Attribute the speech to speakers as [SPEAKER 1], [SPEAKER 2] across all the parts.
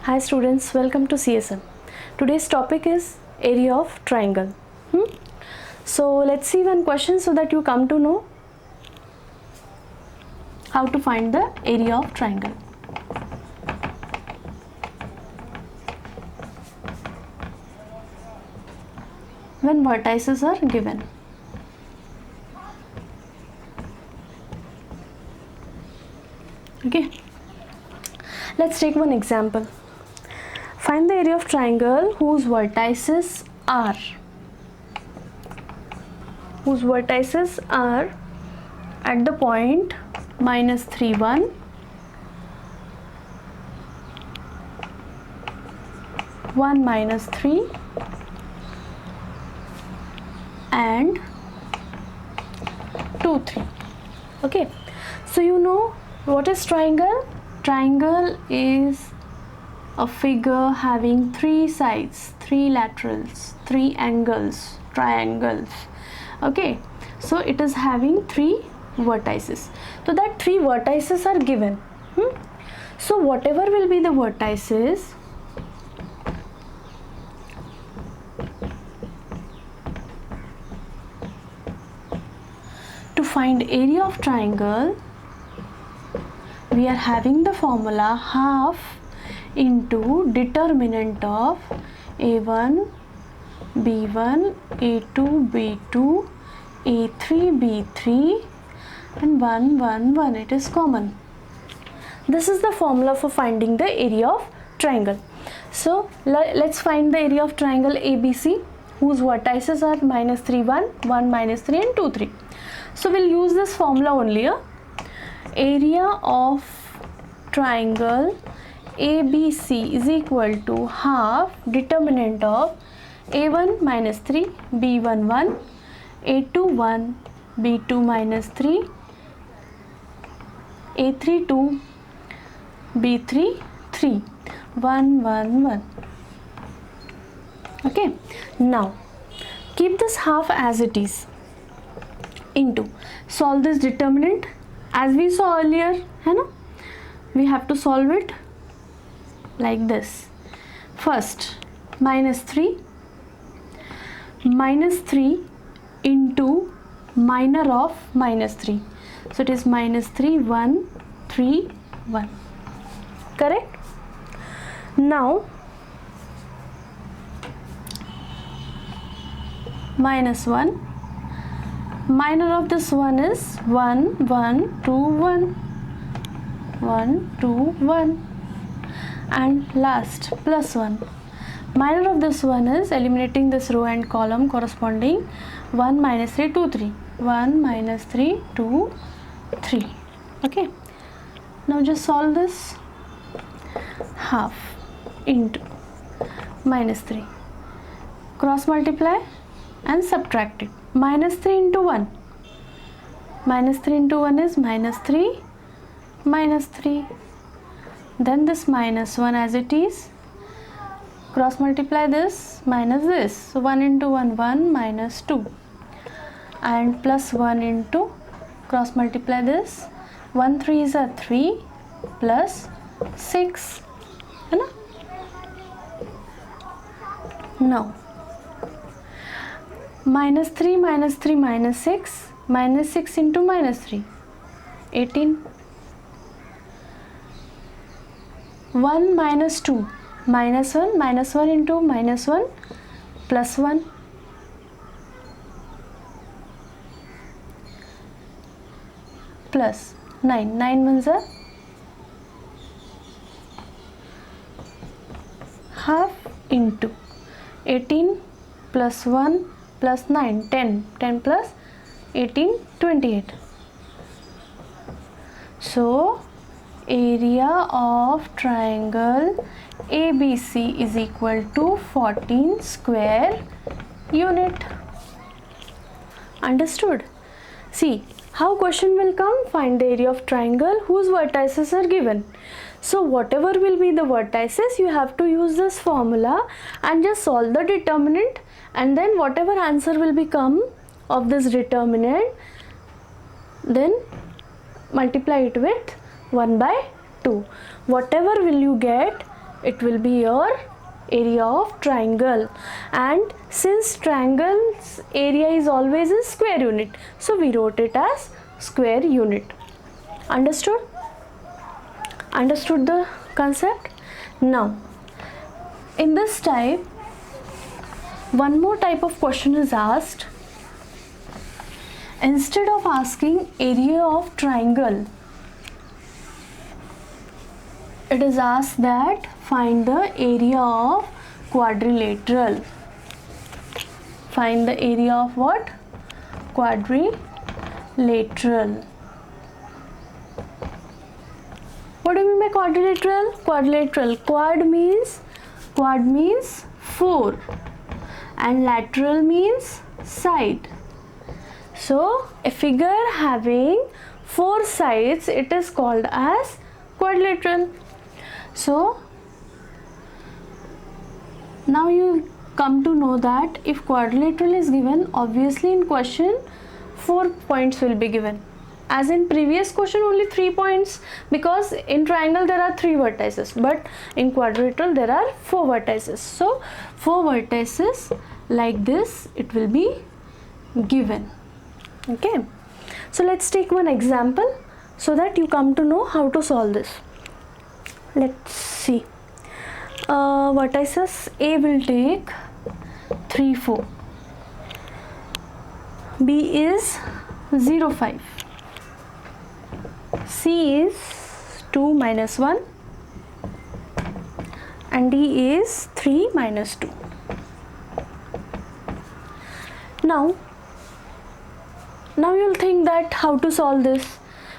[SPEAKER 1] Hi students, welcome to CSM. Today's topic is area of triangle. So let's see one question so that you come to know how to find the area of triangle. When vertices are given. Okay, let's take one example. Find the area of triangle whose vertices are at the point -3 1, 1 -3 and 2 3. Okay, so you know what is triangle? Triangle is a figure having 3 sides, 3 laterals, 3 angles, triangles. Okay, so it is having 3 vertices. So that 3 vertices are given. So whatever will be the vertices, to find area of triangle, we are having the formula half into determinant of a1 b1 a2 b2 a3 b3 and 1 1 1. It is common. This is the formula for finding the area of triangle. So let's find the area of triangle ABC whose vertices are -3 1, 1 -3 and 2 3. So we'll use this formula only. Area of triangle ABC is equal to half determinant of a1 -3 b1 1 a2 1 b2 -3 a3 2 b3 3 1 1 1. Okay, now keep this half as it is into solve this determinant as we saw earlier, है ना? We have to solve it like this. First -3 into minor of -3, so it is -3 1 3 1. Correct? Now -1, minor of this one is 1 1 2 1 1 2 1 and last +1. Minor of this one is eliminating this row and column corresponding 1 -3 2 3 1 -3 2 3. Okay, now just solve this. Half into -3, cross multiply and subtract it. -3 into 1, -3 into 1 is -3 -3, then this -1 as it is, cross multiply this minus this, so 1 into 1 1 -2 and +1 into cross multiply this, 1 3s are 3 plus 6, है ना? Now -3 -3 -6, -6 into -3 18, 1 -2 -1 into -1 +1 plus 9 9 ones are half into 18 plus 1 plus 9 10 10 plus 18 28. So area of triangle ABC is equal to 14 square unit. Understood? See how question will come. Find the area of triangle whose vertices are given. So whatever will be the vertices, you have to use this formula and just solve the determinant, and then whatever answer will become of this determinant, then multiply it with 1/2. Whatever will you get, it will be your area of triangle, and since triangle's area is always in square unit, so we wrote it as square unit. Understood? Understood the concept? Now in this type, one more type of question is asked. Instead of asking area of triangle, it is asked that find the area of quadrilateral. Find the area of what? Quadrilateral. What do you mean by quadrilateral? Quadrilateral. Quad means 4 and lateral means side. So a figure having 4 sides, it is called as quadrilateral. So now you come to know that if quadrilateral is given, obviously in question 4 points will be given. As in previous question only 3 points, because in triangle there are 3 vertices, but in quadrilateral there are 4 vertices. So 4 vertices like this it will be given. Okay, so let's take one example so that you come to know how to solve this. Let's see. Vertices A will take 3, 4. B is 0, 5. C is 2, minus 1. And D is 3, minus 2. Now you'll think that how to solve this,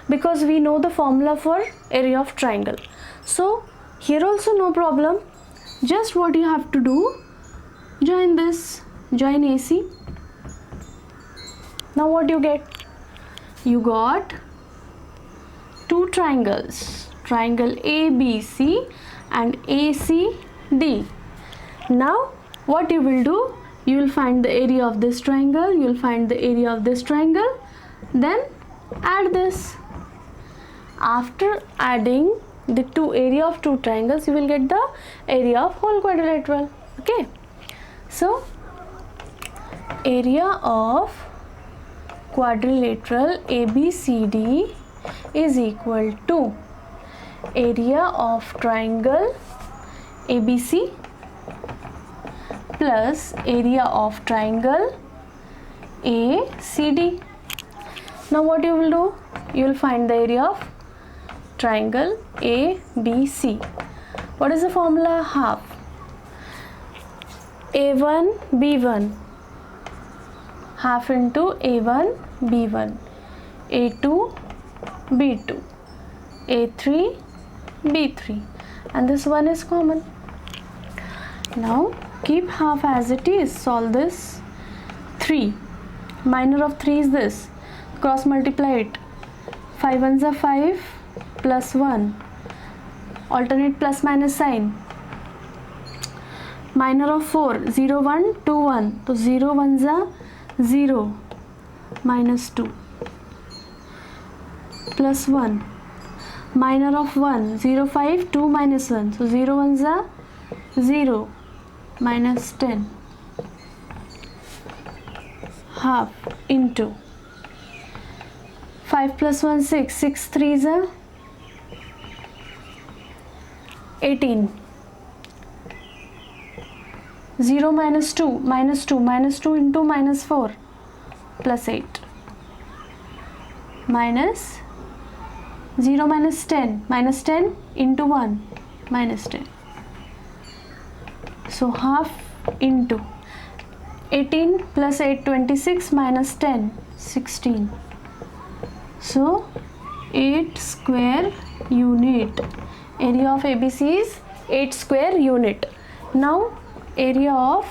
[SPEAKER 1] because we know the formula for area of triangle. So here also no problem. Just what you have to do, join this, join AC. Now what you get? You got 2 triangles, triangle ABC and ACD. Now what you will do? You will find the area of this triangle, you will find the area of this triangle, then add this. After adding the area of 2 triangles, you will get the area of whole quadrilateral. Okay, so area of quadrilateral ABCD is equal to area of triangle ABC plus area of triangle ACD. Now what you will do? You will find the area of triangle ABC. What is the formula? Half. A1 B1, half into A1 B1, A2 B2, A3 B3, and this one is common. Now keep half as it is. Solve this. 3, minor of 3 is this, cross multiply it. 5 ones are 5 plus 1, alternate plus minus sign. Minor of 4, 0 1 2 1, so 0 ones are 0 minus 2 plus 1. Minor of 1, 0 5 2 minus 1, so 0 ones are 0 minus 10. Half into 5 plus 1 6, 6 3s are 18. 0 minus 2, minus 2, minus 2 into minus 4 plus 8, minus 0 minus 10, minus 10 into 1 minus 10. So half into 18 plus 8 26 minus 10 16. So 8 square unit. Area of ABC is 8 square unit. Now area of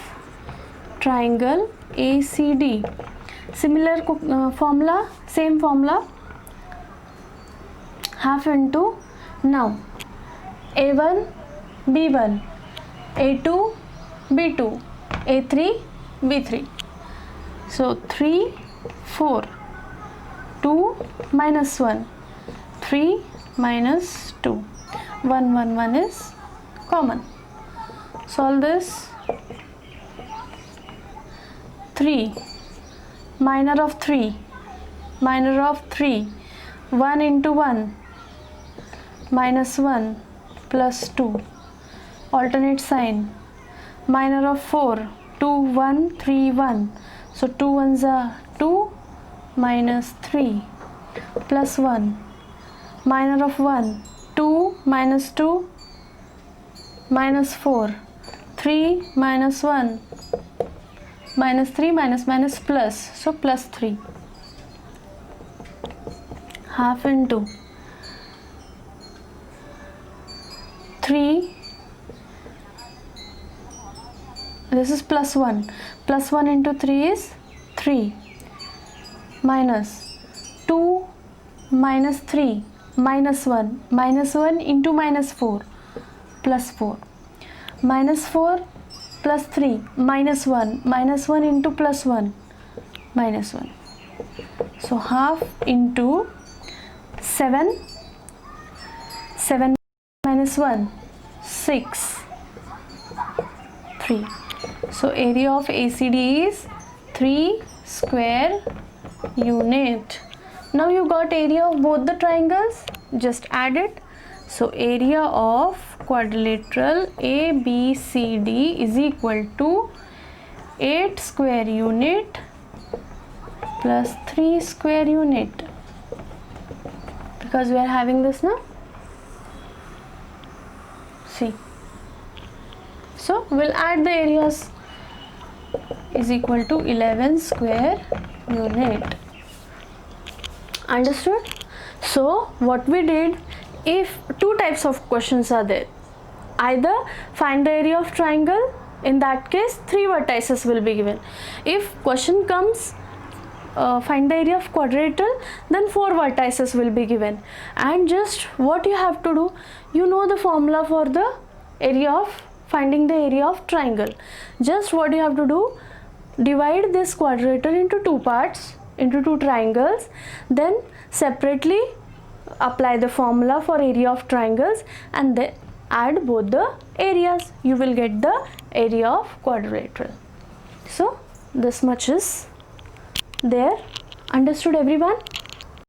[SPEAKER 1] triangle ACD. Similar formula, same formula. Half into, now A1 B1, A2 B2, A3 B3. So 3 4, 2 minus 1, 3 minus 2, 1 1 1 is common. Solve this. 3 minor of 3 1 into 1 minus 1 plus 2 alternate sign. Minor of 4 2 1 3 1, so 2 ones are 2 minus 3 plus 1. Minor of 1 2 minus 2 minus 4 3 minus 1 minus 3 minus plus, so plus 3. Half into 3, this is plus 1 into 3 is 3 minus 2 minus 3 minus 1 into minus 4 plus 4 minus 4 plus 3 minus 1 into plus 1 minus 1, so half into 7 minus 1 6 3, so area of ACD is 3 square unit. Now you got area of both the triangles, just add it. So area of quadrilateral ABCD is equal to 8 square unit plus 3 square unit, because we are having this now. See, so we'll add the areas, is equal to 11 square unit. Understood? So what we did, if two types of questions are there, either find the area of triangle, in that case 3 vertices will be given. If question comes find the area of quadrilateral, then 4 vertices will be given. And just what you have to do, you know the formula for the area of finding the area of triangle. Just what you have to do, divide this quadrilateral into 2 parts, into 2 triangles, then separately apply the formula for area of triangles and then add both the areas. You will get the area of quadrilateral. So this much is there. Understood everyone?